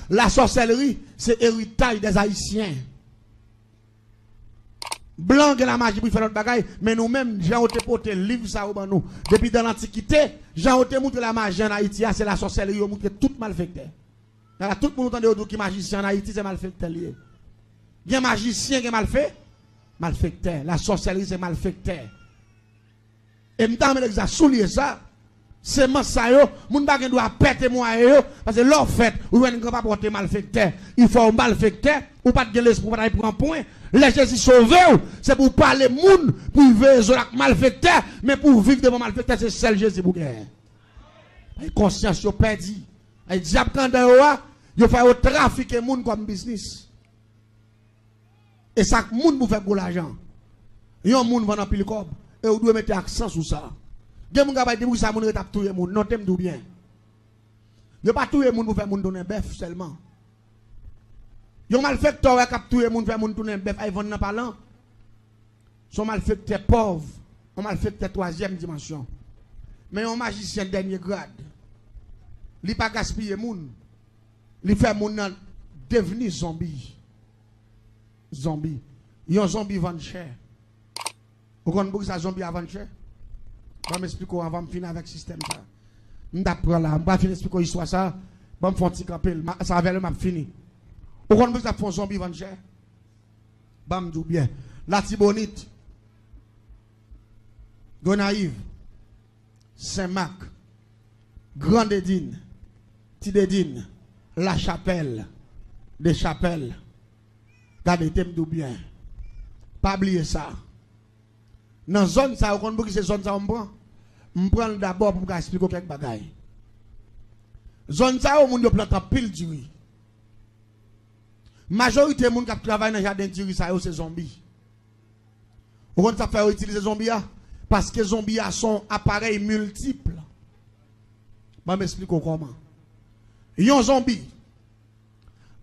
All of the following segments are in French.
La sorcellerie, c'est héritage des Haïtiens. Blanc et la magie pour faire notre bagaille, mais nous-mêmes, Jean Ote porté livre ça au nous. Depuis dans l'Antiquité, Jean Ote montre la magie en Haïti, c'est la sorcellerie, montre tout malfecteur. Tout le monde entend qui est magicien en Haïti, c'est malfecteur lié. Il y a un magicien qui est mal fait, malfecteur. La sorcellerie, c'est malfecteur. Et m'tame l'exa soulier ça. C'est moi ça yo, moun bagay doit péter moi yo parce que l'or fait ou ne pas porter malfecteur. Il faut malfecteur ou pas de l'esprit pour aller prendre point. Les Jésus sauvé, c'est pour parler moun, pour vivre avec malfecteur, mais pour vivre devant malfecteur, c'est seul Jésus pour gagner. Et conscience yo perdu. Et diable quand yo fait au trafic moun comme business. Et ça moun pour faire gros l'argent. Yon moun vend en pile cob et ou doit mettre accent sur ça. Gen moun ka dire ça moun retap touyer moun, non t'aime tout bien. Yo pas touyer moun pour faire moun donner bœuf seulement. Yon malfecteur qui touyer moun faire moun tourner bœuf ay vendre nan parlant. Son malfecteur pauvre, on malfecteur troisième dimension. Mais un magicien dernier grade. Li pas gaspiller moun. Li fait moun devenir zombie. Zombie. Yon zombie vend cher. Vous connaissez ça zombie avant cher? Je vais m'expliquer avant de finir avec le système. Je vais finir expliquer l'histoire ça. Je vais me faire un petit capel. Ça va être fini. Vous connaissez ça font zombie avant cher? Je vais me dire bien. La Tibonite. Gonaïve. Saint-Marc. Grande Edine. Tidedine. La Chapelle. Des Chapelles. Regardez, t'aimes bien. Pas oublier ça. Dans la zone, ça, vous connaissez que zone ça, on prend d'abord pour expliquer quelques bagailles. Zone ça, on plante pile du riz. Majorité des gens qui travaillent dans le jardin du riz, c'est zombies. Vous connaissez ça faire utiliser zombies? Parce que les zombies sont appareils multiples. Je vais m'expliquer comment. Ils ont zombies.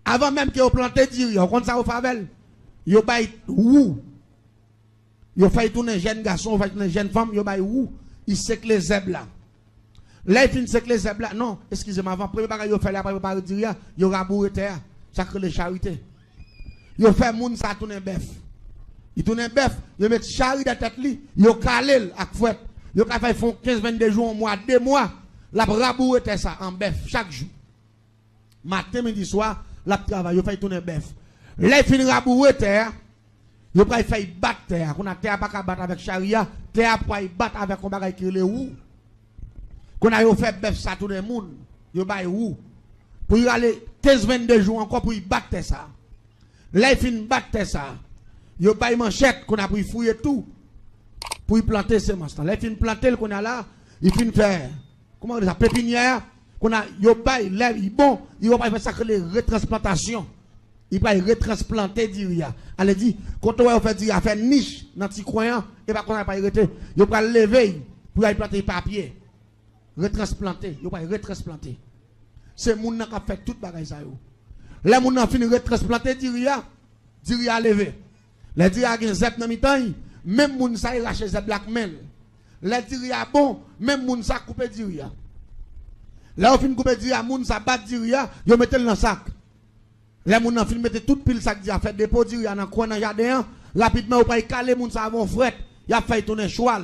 Avant même que vous plantez du riz, vous connaissez ça au favel? Vous avez où? Vous faites tourner jeune garçon, vous faites tourner jeune femme, vous avez où? Il sait que les zèbres là. Là, il finit que les zèbres là. Non, excusez-moi, avant, premier bagage, vous faites là, préparer du riz, vous rabourez terre. Ça crée les charités. Vous faites moun ça tourner bœuf. Il tourne bœuf, vous mettez charité dans la tête, vous calez avec fouette. Vous font 15-22 jours, un mois, 2 mois, la rabourez terre ça en bœuf chaque jour. Matin, midi, soir, la travail, vous faites tourner bœuf. Là, il finit rabourez terre. Vous pouvez faire battre terre. Qu'on a terre pas battre avec charia, terre pour battre avec un bagage qui est où. Qu'on a fait bœuf ça tout le monde. Vous pouvez où. Pour y aller 15-22 jours encore pour y battre ça. Là, il finit battre ça. Vous pouvez manchette qu'on a pour y fouiller tout. Pour y planter ces semences. Là, il finit planter qu'on a là. Il finit faire. Comment on dit ça? Pépinière. Qu'on a. Vous pouvez l'air bon. Il va faire ça que les retransplantations. Il va retransplanter Diria. Elle dit, quand on va faire Diria, faire niche dans le petit coin, et pas qu'on va pas arrêter. Il va lever pour aller planter papier. Retransplanter. Il va retransplanter. C'est mon qui a fait tout le bagage. Là, mon a fini de retransplanter Diria. Diria levé. Les Diria a zep dans mi-temps, même mon ça il lâche zep blackmail. Les Diria bon, même mon ça coupe Diria. Là, on finit de couper Diria, mon ça bat Diria, il met dans le sac. Les gens ont mis toute pile sac a fait dépôt il y a un coin dans le jardin rapidement on pas caler moun ça avant fret il a fait tourner cheval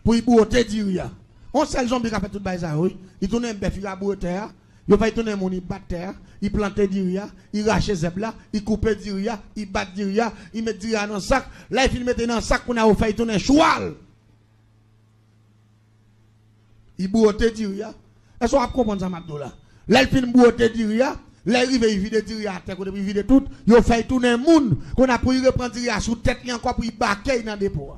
pour y botter dire on seul zombie qui a fait tout ça oui il tourne un bœuf il a botter il fait tourner mon il battre terre il plante dire il rache zeb là il coupe dire il bat dire il met dire dans sac là il met dans sac qu'on a fait tourner cheval il botter dire est-ce qu'on comprendre ça Mabdou là il fin botter dire les rives ils vident dire à terre qu'on depuis vide tout yo fait tourner monde qu'on a pour y reprendre dire sous tête li encore pour y baquer dans dépôt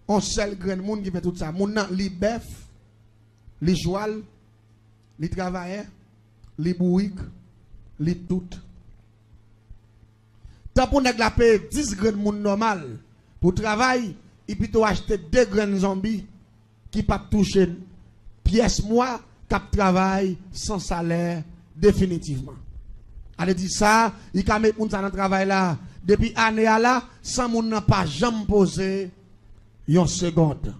on seul grand monde qui fait tout ça monde li bœuf li joual li travailleur li bourrique li tout tant pour nèg la payer 10 grand monde normal pour travail et puis tu acheter 2 grands zombies qui pas toucher pièce moi cap travail sans salaire définitivement. Elle dit ça, il a mis moun ça dans travail là depuis année là sans moun n'a pas jamais posé une seconde.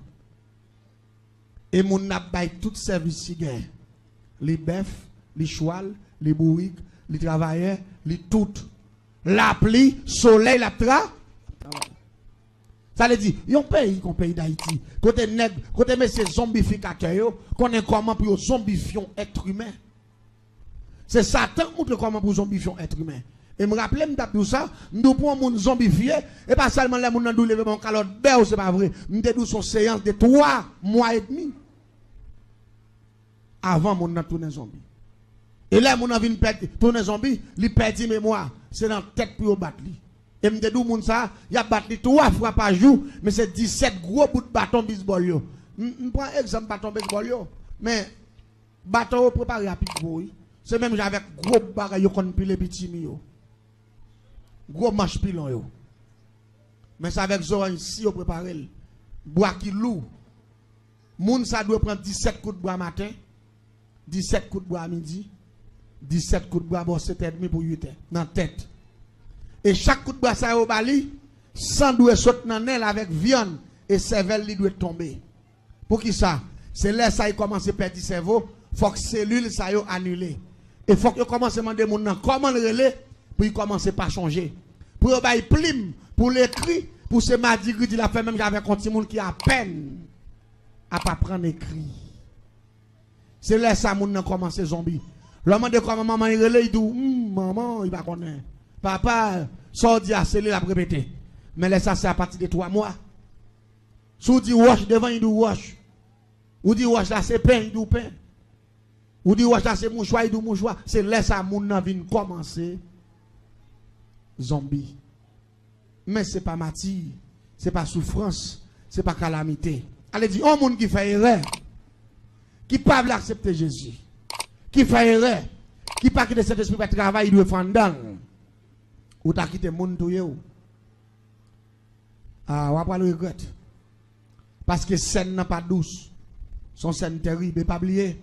Et moun n'a pas tout service si gain. les bœufs, les chouals, les bourriques, les travailleurs, les toutes. La pluie, soleil, la tra. Ça veut dire, il y a un pays qu'on pays d'Haïti. Côté nègre, côté messieurs zombificateurs, qu'on est comment pour zombifier être humain. C'est Satan qui montre comment pour zombifier être humain. Et me rappelle, me tape tout ça, nous prenons mon zombifié, et pas seulement les gens qui ont levé mon calotte, c'est pas vrai. Nous avons son séance de 3 mois et demi. Avant mon a tourné zombie. Et là, mon a vu tourner zombie, il perd mémoire. C'est dans la tête pour battre. Et me dit, moun ça, il a battu 3 fois par jour, mais c'est 17 gros bouts de bâton baseball. Je prends exemple bâton baseball, mais bâton préparé rapide pour lui. C'est même avec gros bagaille qu'on pile petit mio. Gros manche pilon yo. Mais c'est avec orange si on prépare le bois qui lourd. Moun ça doit prendre 17 coups de bois matin, 17 coups de bois à midi, 17 coups de bois pour 7h30 pour 8h dans la tête. Et chaque coup de bois ça au bali, sang doit sauter dans l'aile avec viande et cervelle li doit tomber. Pour qui ça? C'est là ça il commence à perdre le cerveau, faut que cellule ça yo annulé. Et faut que commence à demander mon nom comment le relais pour il commence pas changer. Pour bail plim, pour l'écrit, pour ce mardi il a fait même avec un petit monde qui a peine à pas prendre écrit. C'est là ça mon nom commence zombie. L'homme de comment maman il relais il dit maman il va connaître. Papa sorti à sceller la répéter. Mais là ça c'est à partir de 3 mois. Si vous dites wash devant il dit wash. Ou dit wash là c'est pain il dit pain. Ou dit wash là c'est mouchoir il dit mouchoir. C'est là ça mon nom vient commencer zombie. Mais c'est pas maladie, c'est pas souffrance, c'est pas calamité. Allez dire un monde qui fait erreur, qui pas accepter Jésus, qui fait erreur, qui pas quitter cet esprit de travail, il doit faire dans. Ou t'as quitté le monde tout yo. Ah, on va pas le regretter. Parce que scène n'est pas douce. Son scène terrible, et pas oublier.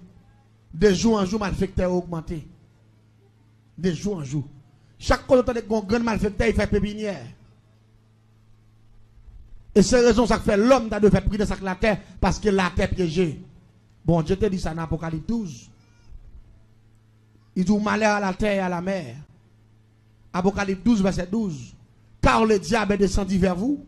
De jour en jour, malfecteur augmenté. De jour en jour. Chaque fois que tu as un grand malfecteur, il fait pépinière. Et c'est raison ça fait l'homme de faire prier de la terre parce que la terre piégée. Bon, je te dis ça dans Apocalypse 12. Il dit malheur à la terre et à la mer. Apocalypse 12, verset 12. Car le diable est descendu vers vous.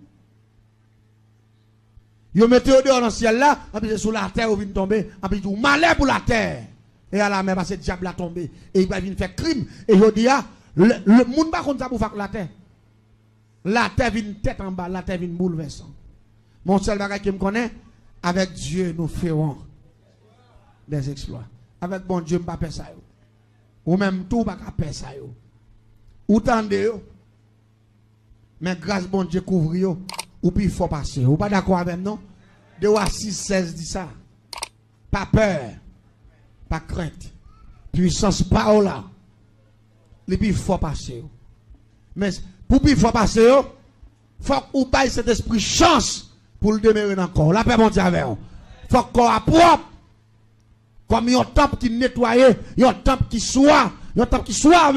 Vous mettez au dehors dans le ciel là, et puis sur la terre, vous venez tomber, et puis vous malheur pour la terre. Et à la mer, parce que le diable a tombé. Et il va venir faire crime. Et je dis, le monde va contre ça pour faire la terre. La terre vient tête en bas, la terre vient bouleversant. Mon seul bagage qui me connaît, avec Dieu, nous ferons des exploits. Avec bon Dieu, je ne peux pas faire ça. Ou même tout, je ne peux pas faire ça. Ou tendez, mais grâce bon Dieu couvre, ou puis il faut passer. Ou pas d'accord avec nous? De 6,16 dit ça. Pas peur, pas crainte. Puissance pas là. Et puis il faut passer. Mais pour qu'il faut passer, il faut qu'on baille cet esprit chance pour le demeurer dans le corps. La paix mon Dieu avec vous. Il faut qu'on soit propre. Comme il y a un temple qui nettoie, il y a un temple qui soit, il y a un temple qui soit,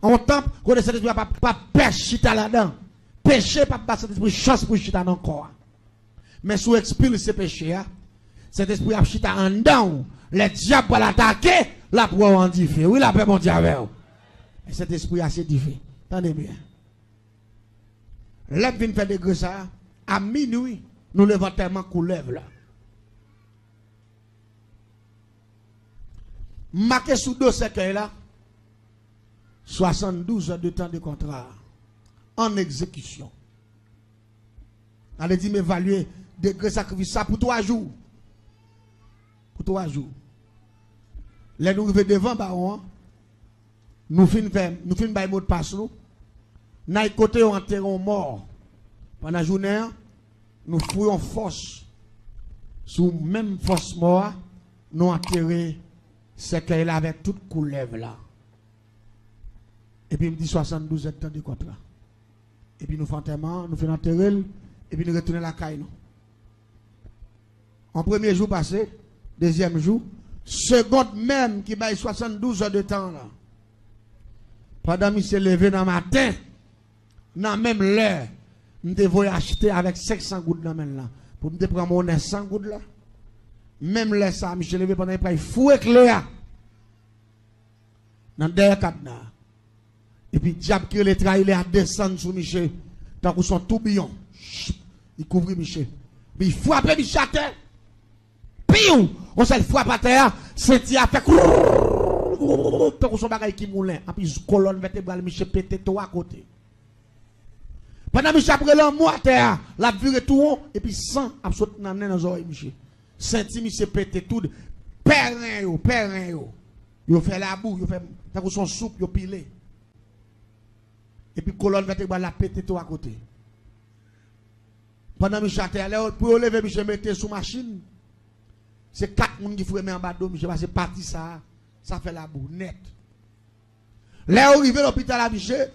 un temple qu'on essaie de pas pêcher là-dedans. Péché, pas passer cet esprit chance pour chita dans le corps. Mais si vous expulsez ce péché, cet esprit a chita en dedans, le diable va l'attaquer, la pour en diffé. Oui, la paix mon Dieu avec vous. Et cet esprit a assez diffé. Attendez bien. L'homme vient faire des grâces à minuit, nous levons tellement couleuvre là. Marqué sous deux cercueils là, 72 heures de temps de contrat en exécution. Allez dire m'évaluer des grâces sacrifices ça pour 3 jours. Pour 3 jours. Les nous arrivons devant baron, nous finissons par mot de passe nous. N'a côté on enterrons mort. Pendant la journée, nous fouillons force. Sous même force mort, nous enterrons ce qu'elle avec toute couleuvre là. Et puis il me dit 72 temps de contrat. Et puis nous faisons enterrement, nous faisons enterrer, et puis nous retournons la caille. En premier jour passé, deuxième jour, seconde même qui baille 72 heures de temps là. Pendant qu'il s'est levé dans le matin, dans même l'heure, je devais acheter avec 500 gouttes dans même là. Pour me prendre mon 100 gouttes là. Même l'heure ça, je suis levé pendant qu'il fouet clair. Dans derrière cadenas. Et puis diable qui les trahir à descendre sur Michel. Tant que son tourbillon. Il couvre Michel. Puis il frappe Michel à terre. Piou! On s'est frappe à terre. Sentia fait. Tant que son bagage qui moulin. Et puis colonne vertébrale Michel pété tout à côté. Pendant Michel après l'amour à terre. La viré tout haut. Et puis sang a sauté dans les oreilles Michel. Senti Michel pété tout. Perrin yo. Yo fait la boue. Yo fait. Tant que son soupe yo pilé. Et puis colonne vertébrale la pété tout à côté. Pendant Michel terre, pour lever Michel mettre sous machine. C'est 4 personnes qui font en bas d'eau, Michel, c'est parti ça fait la boue net. Là arrivé à l'hôpital à Michel.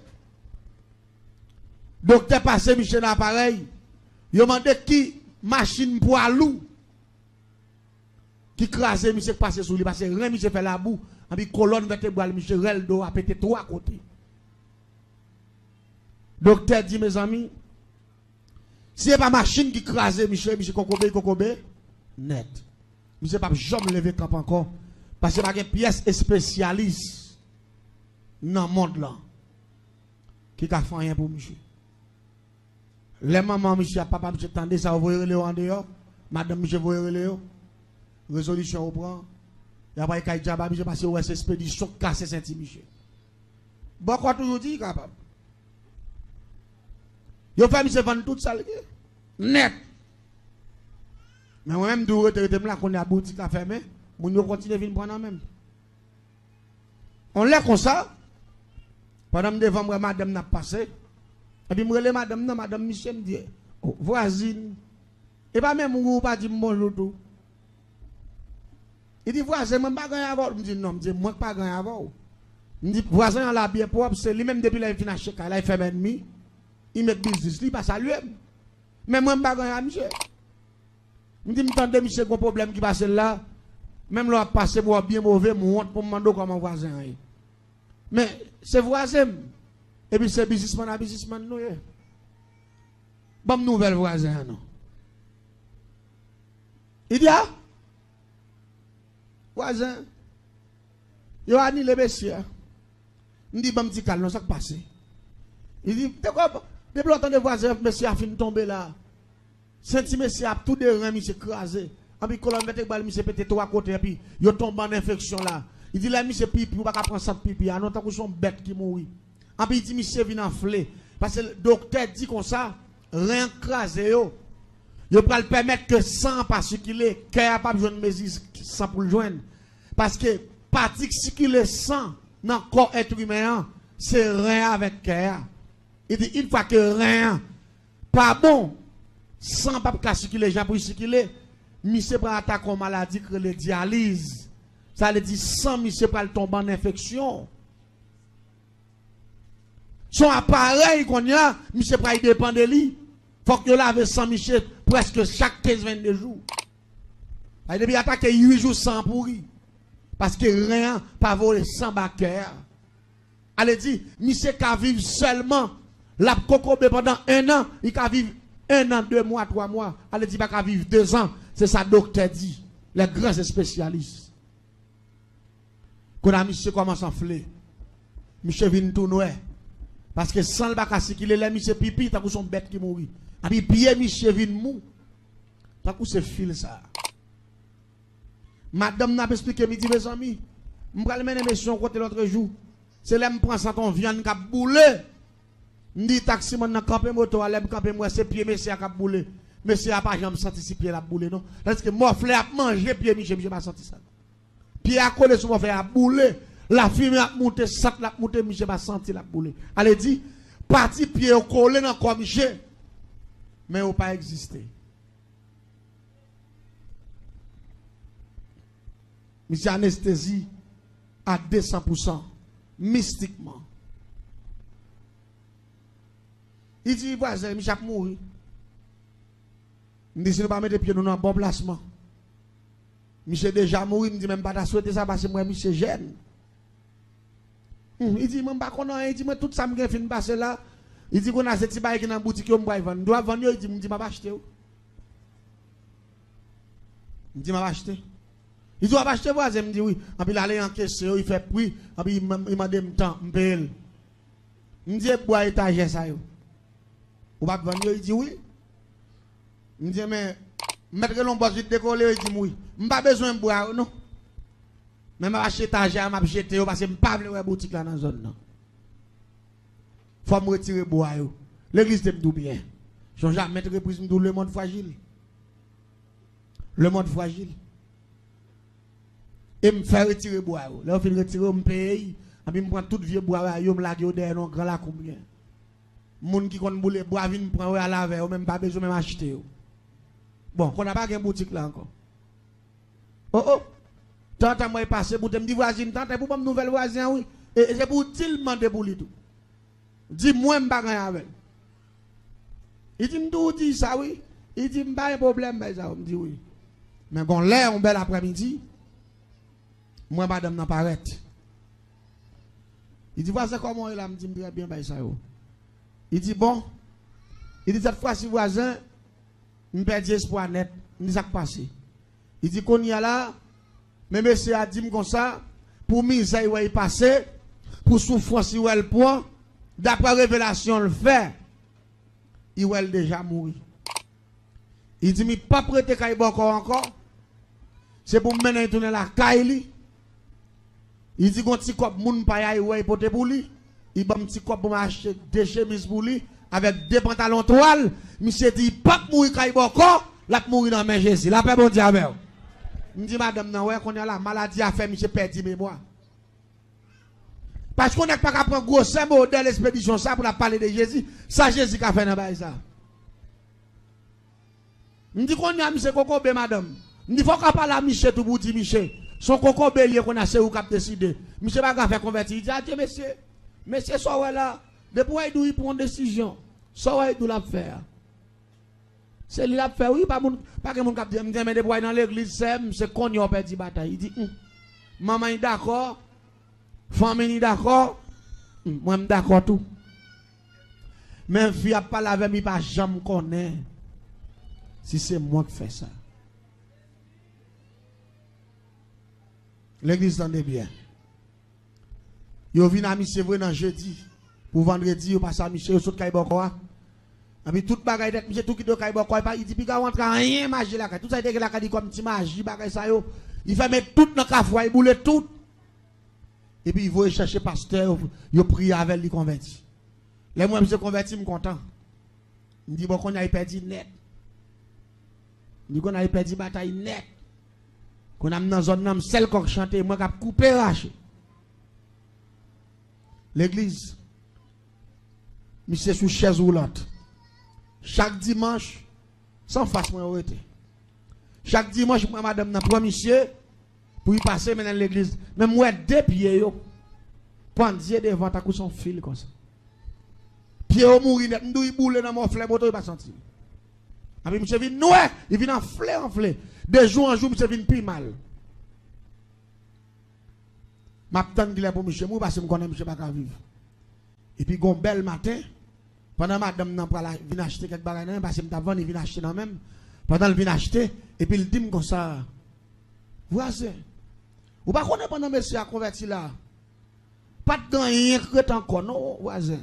Docteur passé Michel dans l'appareil. Il a demandé qui machine pour alou. Qui crase Michel passé sous lui parce que rien Michel fait la boue. Et puis colonne vertébrale Michel reldo a pété 3 côtés. Docteur dit, mes amis, si ce n'est pas machine qui crase Michel Kokobé, net. Michel pas jamais lever camp encore. Parce que il y a une pièce spécialiste dans le monde là. Qui a fait rien pour Michel. Les mamans, Michel, papa, Michel, tendez ça, vous voyez le en dehors. Madame, Michel, vous voyez le résolution au prend. Il y a pas de Kaïdjaba, Michel, parce que c'est expédition cassé Saint-Michel. Bon, quoi toujours dit, capable. Yo fait Michel vendre tout ça net. Mais moi-même, je suis là, qu'on a boutique à fermer. Mon yo continue à venir prendre même. On l'a comme ça. Pendant devant moi, madame n'a passé. Et puis, je madame Michel me dit, oh, voisine. Et pas même, ou pas dit bonjour tout. Il dit, voisin, je ne pas gagner avant. Je me dis, non, je ne pas gagner avant. Je me dis, voisin, il a bien propre. C'est lui-même depuis qu'il a fini à checker, il a fait ennemi. Il met business, il passe à lui. Mais moi, je ne pas gagner à Michel. Je me dis, je Michel, un problème qui passe là. Même là, passer moi bien mauvais, moi, pour me demander comment voisin est. Mais c'est voisin. Et puis c'est businessman, nous. Bonne nouvelle voisin, non. Il dit, ah, voisin, il a annulé les messieurs. Il dit, bon, petit calme, ça qui passe. Il dit, depuis longtemps, les voisins, monsieur a fini de tomber là. Senti monsieur a tout des reins, monsieur crasé. Et puis, colonne vertébrale, monsieur pété tout à côté, et puis, il tombe en infection là. Il dit, là, monsieur pipi, ou pas prendre ça de pipi, à notre son bête qui mourit. Et puis, il dit, monsieur vient enfler. Parce que le docteur dit comme ça, rien crasé, yo. Il peut le permettre que sang pas circuler, cœur pas besoin de mesure sans pour le joindre. Parce que, partie qui circule sang dans le corps être humain, c'est rien avec cœur. Il dit, une fois que rien, pas bon, sans pas circuler, les gens pour circuler, monsieur prend attaque en maladie que le dialyse. Ça veut dire, sans monsieur prend tomber en infection. Son appareil qu'on y a, monsieur prend dépend de lui. Faut que lave sans monsieur presque chaque 15-22 jours. Il devait attaquer 8 jours sans pourri. Parce que rien, pas voler sans backer. Elle dit, monsieur qui vivre seulement, la cocobe pendant 1 an, il va vivre 1 an, 2 mois, 3 mois. Elle dit, il va vivre 2 ans. C'est ça, docteur dit. Les grands spécialistes. Quand a monsieur commence à enfler, monsieur vient tourner. Parce que sans le bac à circuler, là, monsieur pipi, t'as son bête qui mourit. Et puis, pied, monsieur vient mou. T'as coup, c'est fil ça. Madame n'a pas expliqué, me dit, mes amis, je vais mener mission côté l'autre jour. C'est là, je prends ça, ton viande qui a boulé. Je dis, taxi, je vais camper moto, je vais camper moi, c'est pied, monsieur qui a boulé. Monsieur n'a pas jamais senti si pied la boulé, non. Parce que moi, je a mangé pied, monsieur, je n'ai pas senti ça. Pied à collé sur mon frère, a boulé. La fumée a monté, ça a monté, monsieur n'a pas senti la boulé. Elle dit, parti pied au collé dans le corps, monsieur. Mais il n'a pas existé. Monsieur anesthésie à 200%, mystiquement. Il dit, voisin, monsieur a mouru. Il dit, si nous ne pas mettre pieds dans un bon placement. Monsieur déjà mouru, il me dit, même pas souhaité ça parce que moi, monsieur jeune. Il dit, même pas qu'on a, il dit, moi, tout ça, je fin passer là. Il dit, qu'on a cette petite qui est dans la boutique, on va vendre. Doit vendre, il dit, m'a acheter. Il dit, m'a acheter. Il doit acheter voisin, il me dit oui. Et puis il allait encaisser, il fait prix, et puis il m'a dit temps, je paye. Il me dit bois étagère ça yo. Ou pas vendre, il dit oui. Il me dit mais mettre l'on bois décoller, il dit oui. Je pas besoin de boire non. Mais je vais acheter étagère, je vais jeter parce que je ne pas la boutique là dans la zone non. Faut me retirer bois yo. L'église t'aime tout bien. Je ne jamais mettre reprise le monde fragile. Le monde fragile. Et me faire retirer bois. Là, je retirer, me paye. Et puis, je prends tout vieux bois, je me lage derrière un grand là combien. Moun qui connaît boule bois, vient me prendre à la veille, même pas besoin de m'acheter. Bon, on n'a pas de boutique là encore. Oh. Tant que moi passé pour te dire voisine, tant que pour me nouvelle voisin, oui. Et c'est pour il demander pour lui tout. Dis-moi, je ne pas avec. Il dit, me dit ça, oui. Il dit, je pas de problème, mais ça, me dit oui. Mais quand l'air, un bel après-midi, moi, madame n'a pas arrêté. Il dit, voisin, comment il a me dit, très bien, ça. Il dit, bon. Il dit, cette fois-ci, voisin, je perds espoir net. Il dit, ça qui passe. Il dit, qu'on y a là, mais monsieur a dit comme ça, pour misère, il est passé, pour souffrance, il est point, d'après révélation, le fait, il est déjà mort. Il dit, mais pas prêter qu'il encore. C'est pour me mener tourner la caille. Il dit qu'on petit cop moun pa ya ouais pote pour lui. Il ba un petit cop pour m'acheter deux chemises pour lui avec deux pantalons toile. Monsieur dit pas mourir kay boko, la mourir dans main Jésus. La paix bon Dieu avec. Me dit madame nan ouais qu'on a la maladie a fait monsieur perdu mémoire. Parce qu'on n'est pas qu'à prendre gros symbole de l'expédition ça pour la parler de Jésus. Ça Jésus qui a fait dans bail ça. Me dit qu'on a monsieur Kokobe madame. Me dit faut qu'on parle à Michel tout pour dire Michel. Son coco bélier qu'on a c'est où cap décider. Monsieur pas faire convertir. Il dit adieu monsieur soit là. Depuis il prend une décision. Soit il doit la faire. C'est lui la faire oui pas que mon cap dire mais depuis dans l'église c'est qu'on y a perdu bataille. Il dit maman est d'accord. Famille est d'accord. Moi je d'accord tout. Mais fille a pas avec moi pas jamais connaît. Si c'est moi qui fais ça. L'église tendait bien. Yo vient à monsieur vrai dans jeudi pour vendredi yo passe à monsieur saute Kaibokoa. Et puis toute bagaille d'être monsieur tout qui do Kaibokoa il dit puis ka rentre rien magie là tout ça était là dit comme petit magie bagaille ça yo. Il fait mettre tout dans cafou il boule tout. Et puis il va chercher pasteur yo prier avec lui converti. Les moi monsieur converti me content. Il dit bon qu'on a perdu net. Il dit qu'on a perdu bataille net. Qu'on a dans zone nam celle qu'on chanter moi cap couper racher. L'église monsieur sous chaise roulante. Chaque dimanche sans face moi arrêté. Chaque dimanche moi madame nan prend monsieur pour y passer maintenant l'église. Même moi deux pieds yo. Pendier devant ta coup son fil comme ça. Pied au mourir net m'dou y boule dans mon fleur moto il pas sentir. Après monsieur vient noir, il vient en fleur. De jour en jour, monsieur vient plus mal. Ma tante dit pour monsieur, moi parce que je connais monsieur pas vivre. Et puis gon bel matin, pendant madame nan pour vient acheter quelque bagages parce que m't'a il vient acheter dans même. Pendant il vient acheter et puis il dit comme ça. Voisin. Ou pas connaître pendant monsieur a converti là. Pas de rien crête encore non voisin.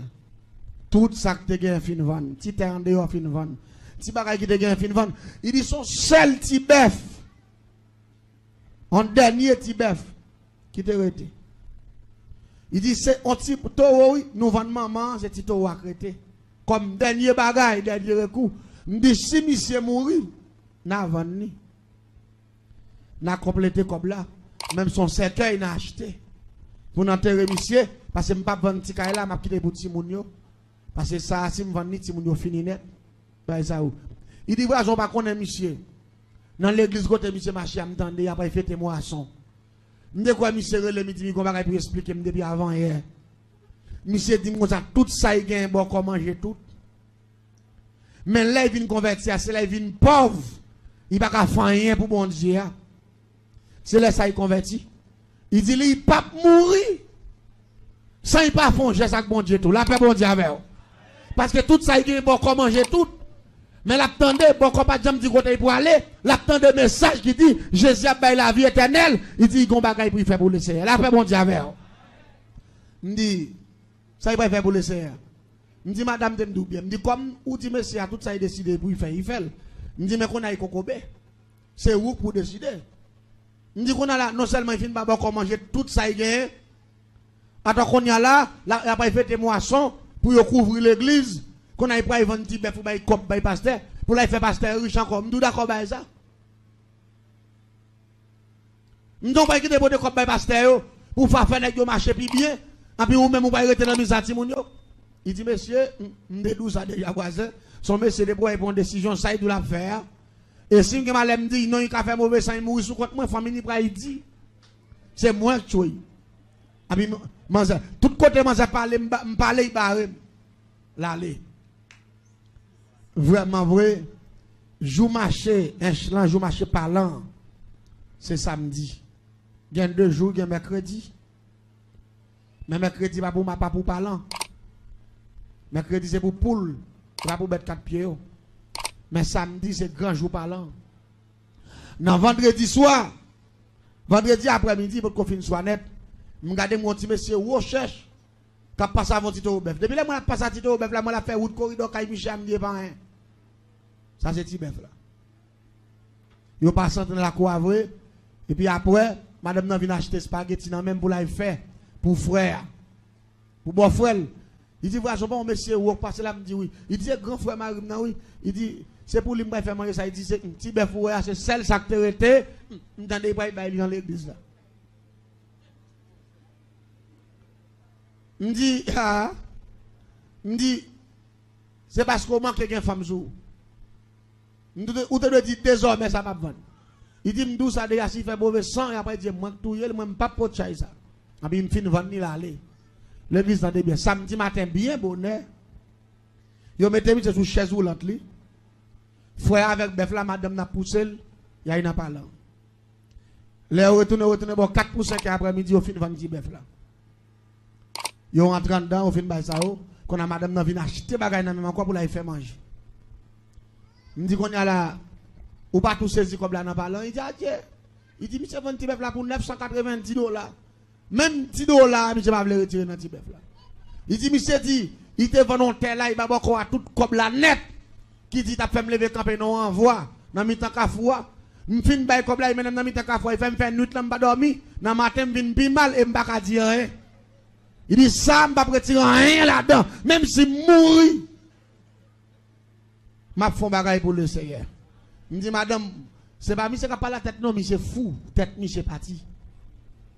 Tout ça que tu as fin vendre, ti t'es en dehors fin vendre. Ti bagay qui te gen fin vendre. Il dit son seul ti bœuf. En dernier ti bœuf qui te rete. Il dit c'est un petit taureau nous vendons maman c'est petit taureau à créter. Comme dernier bagay, dernier recours. Me dit si monsieur mourir, n'a vendre ni. N'a complété comme là. Même son cercueil n'a acheté. Pour n'enterrer monsieur parce que me pas vendre ti kay là m'a quitté pour ti moun yo. Parce que ça si me vendre ni ti moun yo fini net. Il dit voilà, je ne pas connaître monsieur. Dans l'église côté monsieur marché m'tendé après fêter moisson. M'de quoi monsieur relé me dit qu'on va pour expliquer me depuis avant hier. Monsieur dit moi ça tout ça il gagne bon comment manger tout. Mais là il vient convertir, c'est là il vient pauvre. Il pas qu'à faire rien pour bon Dieu. C'est là ça il converti. Il dit il pas mourir. Sans il pas faire ça bon Dieu tout. La paix bon Dieu avec. Parce que tout ça il gagne bon comment manger tout. Mais l'attendait, bon, quand pas de côté pour aller, l'attendait message qui dit, Jésus a baillé la vie éternelle. Il dit, il y a un bagage pour faire pour le Seigneur. La paix, mon Dieu, avec. Il dit, ça, il va faire pour le Seigneur. Il dit, madame, je me dis bien. Il dit, comme, ou dit, monsieur, tout ça, il décidé pour y faire, il fait. Il dit, mais qu'on a Kokobe. C'est où pour décider. Il dit, qu'on a là, non seulement il finit par manger tout ça, il gagne. Attends qu'on y a là, il a pas fait des moissons pour couvrir l'église. Qu'on a pas vendre petit bœuf ou bail cop bail pasteur pour la faire pasteur riche encore. Nous d'accord bail ça. Nous n'avons pas quitter pour des cop bail pasteur pour faire nèg yo marcher puis bien. Et puis ou même ou pas rester dans misati moun yo. Il dit monsieur, m'dé ça déjà voisin, son monsieur de pour prendre décision ça il doit la faire. Et si que malem dit non il a fait mauvais sang il mourir sous compte moi famille pas il dit. C'est moi qui choy. Et puis tout côté moi ça parler m'parler barre l'aller. Vraiment vrai, jour marché, un jour marché parlant, c'est samedi. Il y a 2 jours, il y a mercredi. Mais mercredi, pas pour parlant. Mercredi, c'est pour poule, pas pour mettre 4 pieds. Mais samedi, c'est grand jour parlant. Non, vendredi soir, vendredi après-midi, pour qu'on finisse soit net, je regarde mon petit monsieur, recherche, qui passe avant Tito Obeuf. Depuis que je passe à Tito Obeuf, là, je fais route corridor, Kaï Michel, je ne ça c'est Tibef là. Yo passe dans la cour vrai et puis après madame nan vient acheter spaghetti nan même pour la faire pour frère. Pour bon frère. Il dit voilà bon monsieur ou passer là me dit oui. Il dit grand frère Marim nan oui. Il dit c'est pour lui me faire manger ça il dit c'est Tibef frère c'est celle ça que t'arrêté m'entendez pas il dans l'église là. Me dit ah me dit c'est parce qu'on manque quelqu'un femme jour. Ou te dit désormais ça va vendre. Il dit m'dou ça déjà si fait mauvais sang et après il dit moi touyer moi pas pot chai ça. Et puis il fin vendre ni aller. L'église tendait bien samedi matin bien bonheur. Yo mettez mis sur chaise roulante li. Frère avec bœuf là madame n'a poussé, il y a une parlant. Les retourner bon 4 pour 5 après-midi au fin vendre petit bœuf là. Yo rentrant dedans au fin bail ça qu'on a madame n'a vinn acheter bagay nan même encore pour la faire manger. Il me dit qu'on y a là, ou pas tout saisi comme là dans parlant. Il dit, ah Dieu, il dit, monsieur, vend Tibef là pour $990. Même $10, monsieur, va le retirer dans Tibef là. Il dit, monsieur, dit, il était volontaire là, il va avoir tout comme la net, qui dit, t'as fait me lever camper, non, envoie, dans mi temps qu'à foi. M'fin bay comme là, il m'a dans mi temps qu'à foi, il fait me faire nuit là, m'pas dormir, dans matin, m'vin pi mal, et m'pas dire rien. Il dit, ça, m'pas retirer rien là-dedans, même si mourir. M'a font bagaille pour le Seigneur. Me dit madame, c'est pas monsieur qui a pas la tête non, monsieur fou, tête monsieur parti.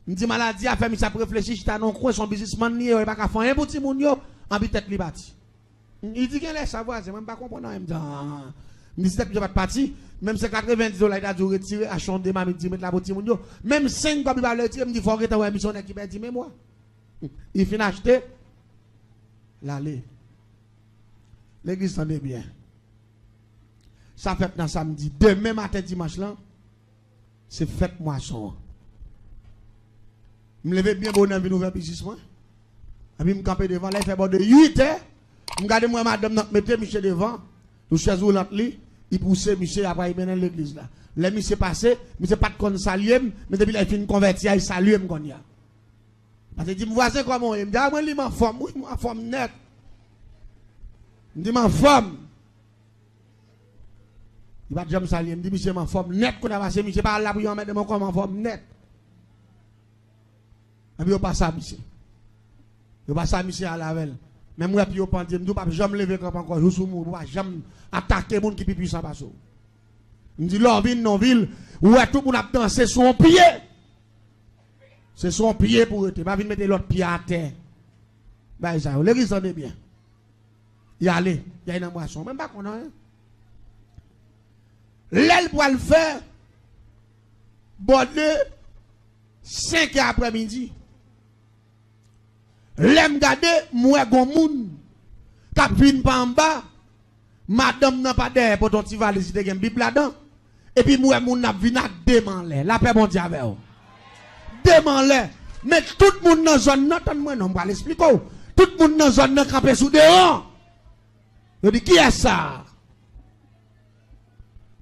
Me dit maladie a fait monsieur réfléchir, j'étais non coin son businessman ni pas ka faire un petit moun yo, en bi tête li parti. Il dit qu'elle est savoir, c'est même pas comprendre me dit me dit tête pas parti, même c'est $90 il a dû retirer à chambre de mamie dit mettre la petit moun yo, même 5 comme il va le retirer, me dit faut arrêter ouais missionnaire qui dit mais moi. Il finit acheter l'aller. L'église s'en est bien. Ça fait dans samedi. Demain matin, dimanche là, c'est fête moisson. Je me lève bien bon envie d'ouvrir business moi. Et puis je me campe devant, là il fait bon de 8 heures. Je regarde moi madame mettez Michel devant. Nous chaise roulante li, il pousse Michel après il vient dans l'église là. Les monsieur passé, monsieur pas de con saluer, mais depuis là il finit convertir, il salue me konya. Parce que dit mon voisin comment il me dit ah moi il m'en forme, oui, en forme net. Il dit m'en forme. Il va jamais saluer, il me dit monsieur m'en forme net qu'on a passé, monsieur pas là pour y en mettre mon corps en forme net. Et puis, il passe à monsieur. Il passe à monsieur à la veille. Même moi, puis il pense, je ne pas jamais lever comme encore, je suis mou, je jamais attaquer les gens qui sont puissants. Il me dit, là, ville, non, ville, où est tout le monde a dansé sur un pied. C'est son pied pour eux. Pas venir mettre l'autre pied à terre. Ben, ça, l'église en est bien. Il y a allé, il y a une moisson, même pas qu'on a. L'aile pour le faire, bonne 5 heures après-midi. L'aime gade, moi, gon moun, kap vin pa en bas, madame n'a pas d'air pour ton petit valise, si te gen Bible là-dedans. Et puis, moi, moun n'a vin à demander. La paix, bon Dieu, avec vous. Demander. Mais tout le monde dans la zone, moi, non, pas l'expliquer. Tout le monde dans la zone, campé sous dehors. Je dis, qui est ça?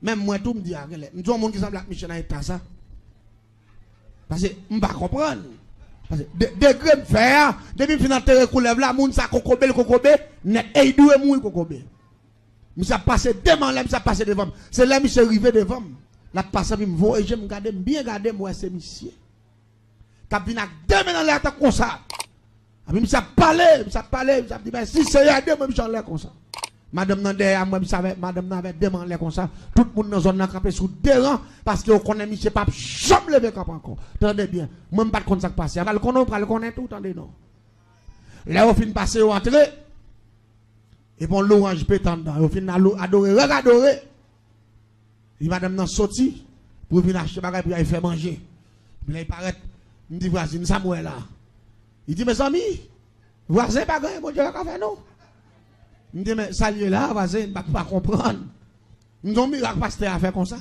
Même moi, tout me dit, je dis, un monde qui semble avec Michel dans l'état ça. Parce que je ne comprends pas. Parce que degré de fer, depuis que je suis dans coulève là, moun sa kokobé, net, et il doit mourir kokobé. Mais ça passe devant là, ça passe devant. C'est là, monsieur arrivé devant. La passe, je me vois et je me garde, bien garder, moi, c'est monsieur. Quand je viens deux mains dans l'air, comme ça. Je ça parlé, je dit, mais si c'est à deux, moi, je l'air comme ça. Madame nan derrière moi, madame nan avait demandé comme ça. Tout le monde dans la zone n'a campé sous deux rangs parce que on connaît monsieur pas jamais lever camp encore. Attendez bien, moi pas de compte ça passer. On le connaît tout, attendez non. Là on fin passer au entrer. Et bon l'orange pétant dedans, on fin adorer, regarder. Et madame nan sorti pour venir acheter bagage pour aller faire manger. Puis là il paraît, me dit voisine Samuel là. Il dit mes amis, voisin bagage, bon Dieu va faire non. Je dis, mais salut là, voisin, ne pas comprendre. Nous avons mis un pasteur à faire comme ça.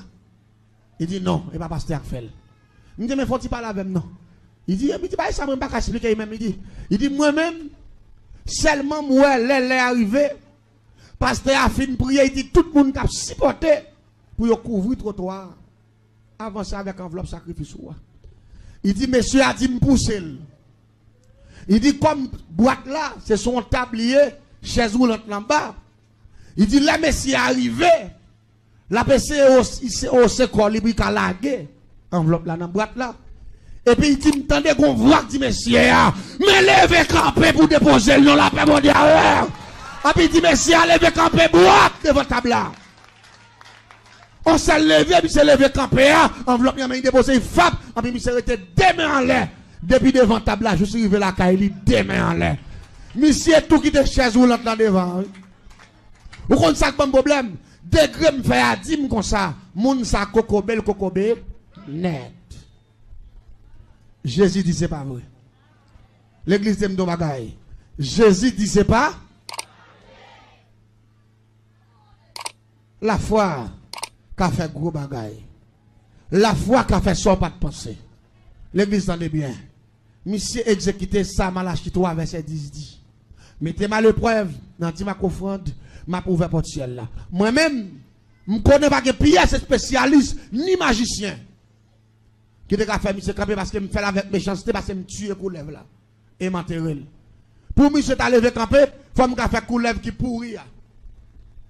Il dit, non, il n'y a pas pasteur à faire. Je dis, mais faut-il parler avec non? Il dit, ça ne m'a pas expliquer même. Il dit, moi-même, seulement moi, l'elle est arrivé. Pasteur a fini de prier, il dit, tout le monde qui a supporté pour couvrir le trottoir. Avancer avec enveloppe sacrifice. Il dit, monsieur a dit, me pousser. Il dit, comme boîte là, c'est son tablier. Chaise roulante en bas. Il dit, là, messie est arrivé. La PC au secours, il a lagué. Enveloppe là dans la boîte là. Et puis il dit, m'tendez qu'on voit que dit, messie, mais levez camper pour déposer le nom la paix mondiale. Et puis il dit, messie, levez camper boîte devant table là. On s'est levé, puis s'est levé camper. Enveloppe, il a déposé, il frappe. Et puis il s'est resté deux mains en l'air. Depuis devant table là, je suis arrivé là, il dit, deux mains en l'air. Monsieur tout qui te chaise roulante là devant. Vous comprenez ça comme problème? Degré me fait à dire comme ça. Moun sa kokobé net. Jésus dit c'est pas vrai. L'église t'aime de bagaille. Jésus dit c'est pas. La foi qu'a fait gros bagaille. La foi qu'a fait ça pas de penser. L'église t'en est bien. Monsieur exécuté ça Malachie 3 verset 10 dit. Mettez-moi l'épreuve dans ma offrande, ma ouvert portière là. Moi-même, je ne connais pas que Pierre c'est spécialiste ni magicien. Qui te fait monsieur camper parce que me fait avec méchanceté parce que me tue coulève là et m'enterrer. Pour monsieur t'a levé camper, faut me faire coulève qui pourri.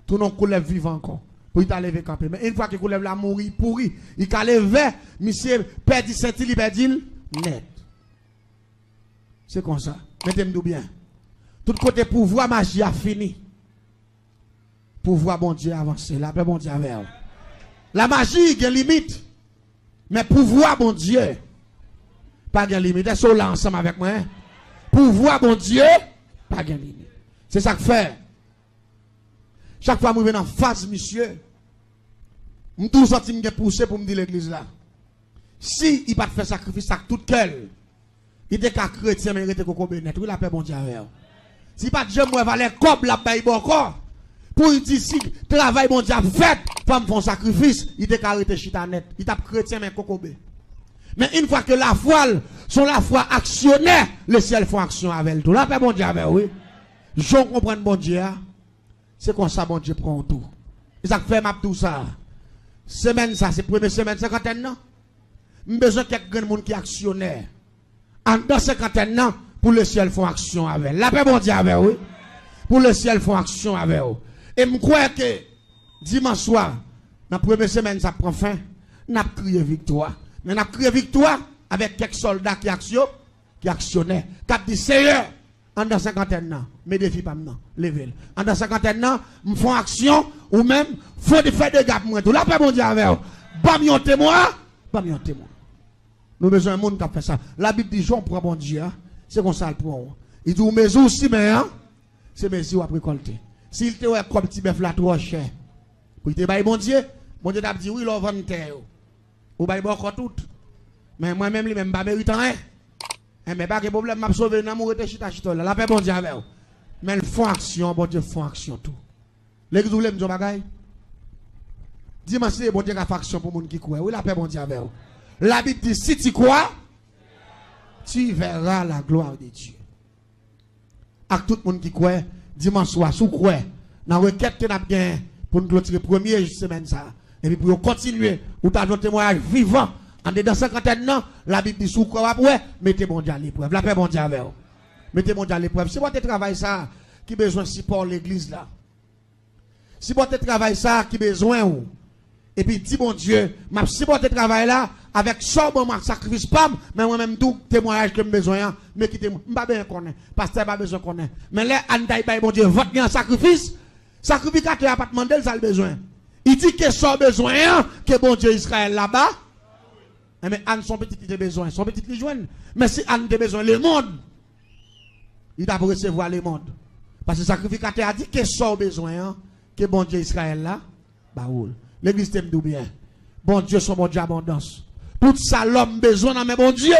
Tout non coulève vivant encore. Pour t'a levé camper. Mais une fois que coulève là mourir pourri, il t'a levé, monsieur perdit sentil, il perdit net. C'est comme ça. Mettez-moi bien. Tout côté pouvoir magie a fini. Pouvoir bon Dieu avancé. La paix bon Dieu avec. La magie a une limite. Mais pouvoir bon Dieu, pas de limite. Est-ce que là ensemble avec moi? Pouvoir bon Dieu, pas de limite. C'est ça que fait. Chaque fois que je viens en face, monsieur, je me sens que poussé pour me dire l'église là. Si il pas fait sacrifice à tout cœur, il était qu'à chrétien, mais il était qu'au bénet. Oui, la paix bon Dieu avec. Si pas de Dieu, moi, valait comme la paix bon corps. Pour dire si travail bon Dieu fait, femme font sacrifice, il était qu'à arrêter chita net. Il tape chrétien, mais kokobé. Mais une fois que la foi, sont la foi actionnaire, le ciel font action avec elle. Tout la paix bon Dieu avec, oui. Je comprends bon Dieu. C'est comme ça, bon Dieu prend tout. Et ça fait map tout ça. Semaine, ça, c'est première semaine, cinquantaine, non? J'ai besoin de quelqu'un qui est actionnaire. En dans cinquantaine, non? Pour le ciel font action avec. La paix bon Dieu avec, oui. Pour le ciel font action avec. Et je crois que dimanche soir, dans la première semaine, ça prend fin. On a crié victoire. Mais on a crié victoire avec quelques soldats qui actionnaient. Qui dit Seigneur, en dans cinquantaine ans, mes défis pas maintenant, levez. En dans cinquantaine ans, me font action ou même faut faire des gars pour moi. Tout la paix bon Dieu avec. Pas mieux témoin, pas mieux témoin. Nous avons besoin d'un monde qui a fait ça. La Bible dit Jean prend bon Dieu. C'est comme ça le prend. Il dit mes aussi, mais c'est mes yeux à récolter. S'il te voit comme petit bœuf là trop cher, pour te bailler bon Dieu t'a dit oui, l'on vend terre. Ou bailler encore tout. Mais moi-même, lui même pas méritant rien. Mais pas de problème, m'a sauvé dans mon chita chita là. La paix bon Dieu avec. Mais ils font action, bon Dieu font action tout. L'église voulez me dire bagaille. Dis-moi si bon Dieu a fait action pour monde qui croit. Oui, la paix bon Dieu avec. La Bible dit si tu crois, tu verras la gloire de Dieu. À tout le monde qui croit, dimanche soir, sous croit, dans la requête que nous avons pour nous clôturer la première semaine, ça, Et puis pour continuer, ou t'as un témoignage vivant, en dedans 50 ans, la Bible dit sous quoi après, mettez mon Dieu à l'épreuve. La paix mon Dieu avec vous. Mettez mon Dieu à l'épreuve. Si vous avez travail ça, qui besoin de support l'église là. Si vous avez travail ça, qui besoin ou. Et puis dis mon Dieu, m'a supporté travail là avec ça bon sacrifice pas mais moi même tout témoignage que j'ai besoin mais quittez moi pas bien connaît pasteur pas besoin connaît mais là andai bay bon Dieu vote en sacrifice sacrificateur a pas demandé ça le besoin il dit que ça besoin que bon Dieu Israël là-bas mais Anne son petit qui a besoin son petit qui joindre mais si Anne a besoin le monde il doit recevoir le monde parce que sacrificateur a dit que ça besoin que bon Dieu Israël là bah l'église t'aime bien. Bon Dieu, son bon Dieu abondance. Tout ça, l'homme besoin dans mes bon Dieu.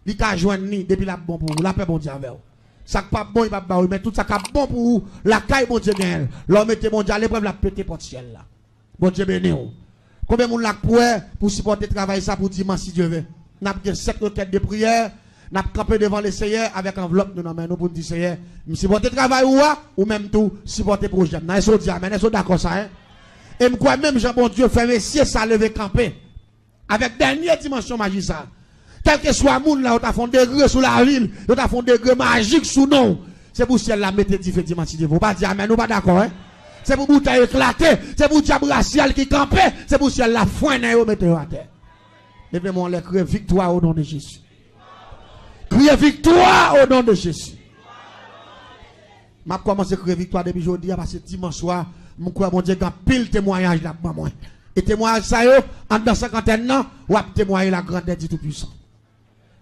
Il a joindre ni depuis la bon pour vous. La paix bon Dieu avec vous. Ça pas bon, il va pas mais tout ça qui bon pour vous. La caille bon Dieu gagne. L'homme était bon Dieu à l'épreuve, la pété porte ciel là. Bon Dieu béni. Combien de monde pour supporter le travail ça pour dimanche si Dieu veut. N'a pas 7 requêtes de prière. N'a pas campé devant le Seigneur avec enveloppe de nos mains pour dire Seigneur, supporter le travail ou même tout supporter le projet. Est-ce que vous êtes d'accord ça hein? Et je crois même, Jean bon Dieu, fait messieurs, ça lever camper. Avec dernière dimension magique ça. Quel que soit le monde là, on a fait des degrés sous la ville, on a fait des degrés magiques sous nous. C'est pour ciel la mettre dimanche. Vous pas dire amen, nous pas d'accord, hein? C'est pour bouteille éclater, c'est pour diable racial qui campait, c'est pour ciel la foine et mettre à terre. Levez-moi les crier victoire au nom de Jésus. Crier victoire au nom de Jésus. Je commence à crier victoire depuis aujourd'hui, parce que dimanche soir, je crois mon Dieu, a pile témoignage là pour moi. Et témoignage ça, en dans 50 ans, ou à témoigner la grandeur du Tout-Puissant.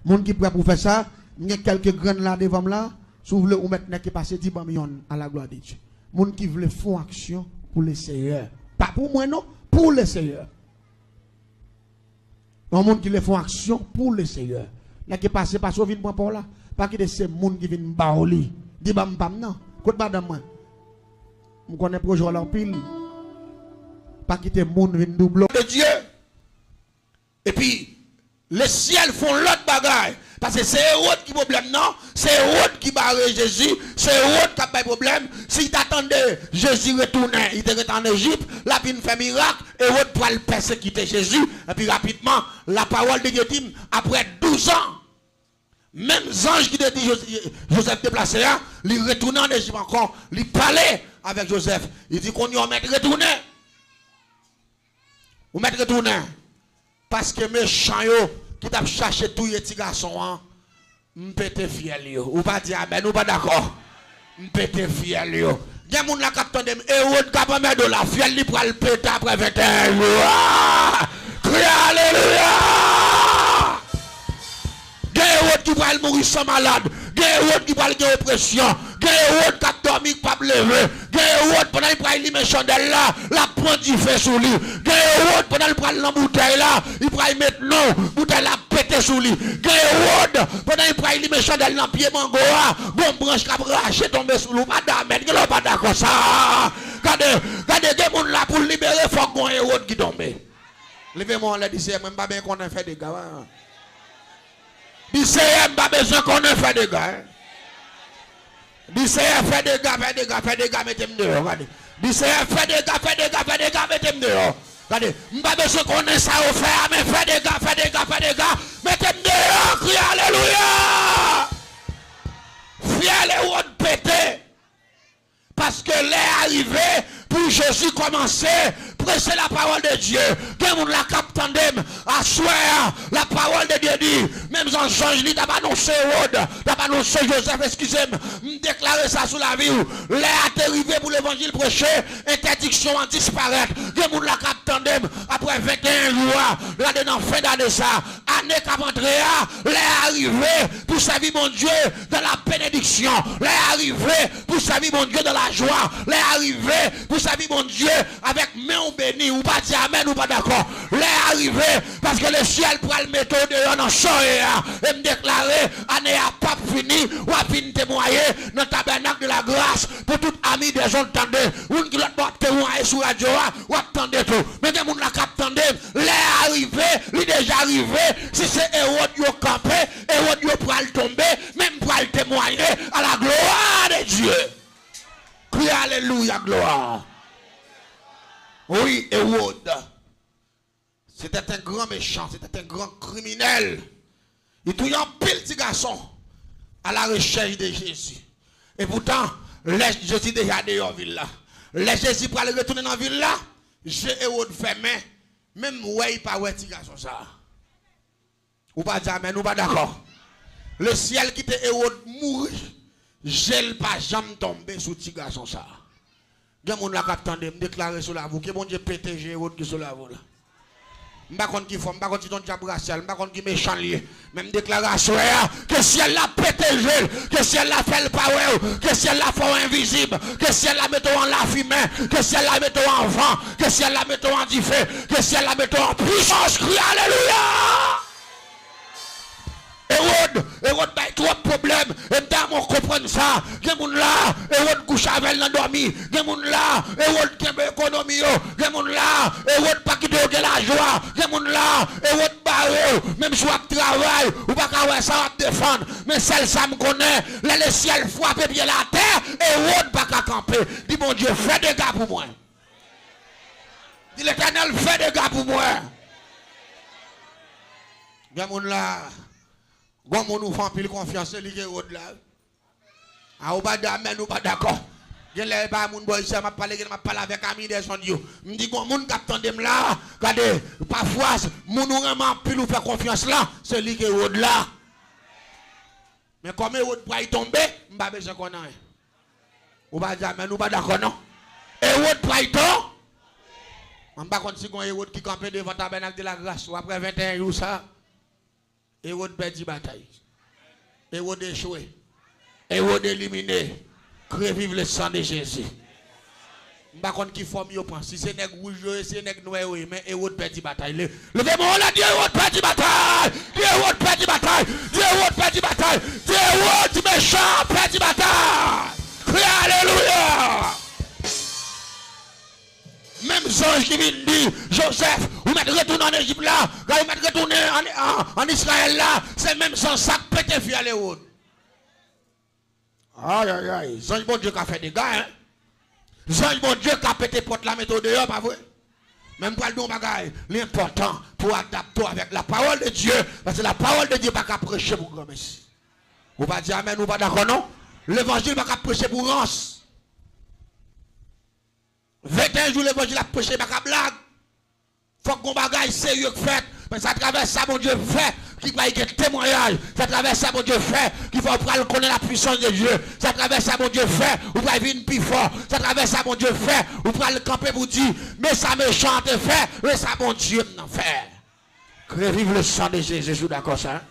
Monde qui pourrait pour faire ça, il y a quelques graines là devant là, si vous voulez, ou maintenant qui passe 10 millions à la gloire de Dieu. Monde qui veut faire action pour le Seigneur. Pas pour moi, non, pour le Seigneur. Un monde qui le font action pour le Seigneur. Là qui passe pas sur vin pour là, pas que de ces monde qui viennent baoli. Dis bam bam non. Côté madame moi. Je connais projet en pile. Pas quitter monde vin double de Dieu. Et puis les ciels font l'autre bagaille. Parce que c'est Hérode qui problème, non? C'est Hérode qui barre Jésus. C'est Hérode qui a pas de problème. Si t'attendais Jésus retourner, il était retourné en Égypte, la vie fait miracle, Hérode pourra le persécuter Jésus. Et puis rapidement, la parole de Dieu dit, après 12 ans, même ange qui dit Joseph déplacé, il retourne en Égypte encore, il parlait avec Joseph. Il dit qu'on y va mettre retourner. Ou mettre retourner. Parce que méchant yo, qui t'a cherché tout les petits garçons, m'pété fiel yo. Ou pas dire amen, ou pas d'accord. M'pété fiel yo. Il y a des gens qui attendent Hérode qui a de la fiel, il prend le péter après 21 jours. Crie alléluia! Hérode qui va mourir sans malade. Hérode qui va avoir oppression. Hérode qui a dormi, qui va lever. Hérode pendant qu'il prend les chandelles là, la prend du feu sous lui. Hérode pendant qu'il prend la bouteille là, il prend mettre non, bouteille là pété sous lui. Hérode pendant qu'il prend les chandelles dans pied mangoa, bon branche qui a raché tomber sous lui. Madame, il n'est pas d'accord ça. Regardez des gens là pour libérer, il faut qu'on Hérode qui tombe. Levez-moi, on l'a dit, c'est même pas bien qu'on a fait des gars. Disséem pas besoin qu'on ait fait des gars. Disséem fait des gars, mettez-moi dehors. Regardez. Disséem fait des gars, mettez-moi dehors. Regardez. Pas besoin qu'on ait ça au faire, mais fait des gars, mettez-moi dehors. Crie alléluia. Fiel et haut pété. Parce que l'est arrivé pour Jésus commencer, presser la parole de Dieu. Que vous la captandem, à soir, la parole de Dieu dit, même en change, il t'a annoncé Hérode, t'a annoncé Joseph, excusez-moi, déclarer ça sous la vie. L'est arrivé pour l'évangile prêché, interdiction en disparaître. Que vous la captandem, après 21 jours, là dans fin d'année ça, année qu'avant-réa, l'est arrivé pour servir mon Dieu dans la bénédiction. L'est arrivé pour servir mon Dieu dans la joie. L'est arrivé pour servir mon Dieu avec main bénie. Ou pas dire amen ou pas d'accord. L'est arrivé parce que le ciel pourra le mettre dehors dans son et me déclarer année à pas fini ou à fin témoigner dans le tabernacle de la grâce pour tout ami des gens tendez. Ou qui l'autre témoigner sur radio ou attendez tout. Mais des gens la captendez. L'est arrivé, il est déjà arrivé. Si c'est Hérode qui a campé, Hérode qui pourra le tomber, même pour le témoigner à la gloire de Dieu. Crie alléluia, gloire. Oui, Hérode C'était un grand méchant, c'était un grand criminel. Il touille un pile petit garçon à la recherche de Jésus. Et pourtant, laisse Jésus déjà dehors ville là. Laisse Jésus pour aller retourner dans la ville là. J'ai Hérode fermé. Même ouais, pas ouais, petit garçon ça. Ou pas dire, mais nous pas d'accord. Le ciel qui était Hérode mourir. J'ai pas jamais tombé sous petit garçon ça. Il y a des gens qui attendent me déclarer sur la voie. Que bon Dieu pété Hérode qui sur la voie là. Je ne sais pas qui font, je ne sais pas qui sont diable racial, je ne sais pas qui méchant lié. Même déclaration, que si elle l'a pété, que si elle l'a fait le power, que si elle l'a fait invisible, que si elle la met en la fumée, que si elle la met en vent, que si elle la met en diffé, que si elle la met en puissance, crie alléluia! Hérode a trop de problèmes. Et m'damon comprendre ça. Gen moun là, Hérode couche avec nan dormi. Gen moun là, Hérode kembe économie yo. Gen moun là, Hérode pas quitte la joie. Gen moun là, Hérode barre. Même si on travaille, ou pas ka ça va défendre. Mais celle ça me connaît. Là le ciel frappe bien la terre, Hérode pas ka camper. Dis mon Dieu, fais des gars pour moi. Dis l'Éternel, fais des gars pour moi. Gen moun là. Bon, mon nous fait pile confiance, c'est lui qui est au là. Ah, ou pas d'amen, ou pas d'accord. Je n'ai pas mon boy ici, je parle avec Ami de son Dieu. Je me dis, bon, mon capitaine de là, regardez, parfois, mon nous vraiment pile ou fait confiance là, c'est lui qui est au là. Mais comme il est pour y tomber, je ne vais pas besoin qu'on ait. Ou pas d'amen, ou pas d'accord, non? Et où pour y tomber? Je ne sais pas si on est qui campe devant le tabernacle de la grâce, ou après 21 jours, ça. Hérode perdit bataille. Hérode échoué. Hérode éliminé. Crée vive le sang de Jésus. Je ne sais pas qui forme yo prend. Si c'est nèg rouge, si c'est nèg noir, mais Hérode perdit bataille. Levez-moi là, Dieu Hérode perdit bataille. Dieu Hérode perdit bataille. Dieu Hérode perdit bataille. Dieu Hérode méchant perdit bataille. Crie alléluia. Même ange qui vient dire, Joseph, vous m'êtes retourné en Égypte là, vous m'êtes retourné en Israël là, c'est même sans sac pété fille à l'Héroïde. Aïe aïe aïe, c'est bon Dieu qui a fait des gars, hein. C'est bon Dieu qui a pété porte la méthode dehors, pas vrai? Même pour le don bagaille, l'important pour adapter avec la parole de Dieu, parce que la parole de Dieu n'est pas qu'à prêcher pour grand messie. Vous pas dire amen, vous pas d'accord non? L'évangile n'est pas qu'à prêcher pour rance. 21 jours l'évangile a prêché pas qu'à blague. Faut qu'on bagaille sérieux fait. Mais ça traverse ça, mon Dieu fait, qui va y avoir témoignage. Ça traverse ça, mon Dieu fait, qui va connaître la puissance de Dieu. Ça traverse ça, mon Dieu fait, ou va vivre plus fort. Ça traverse ça, mon Dieu fait, ou va le camper pour dire, mais ça me chante fait, mais ça, mon Dieu m'en fait. Que vive le sang de Jésus, d'accord ça?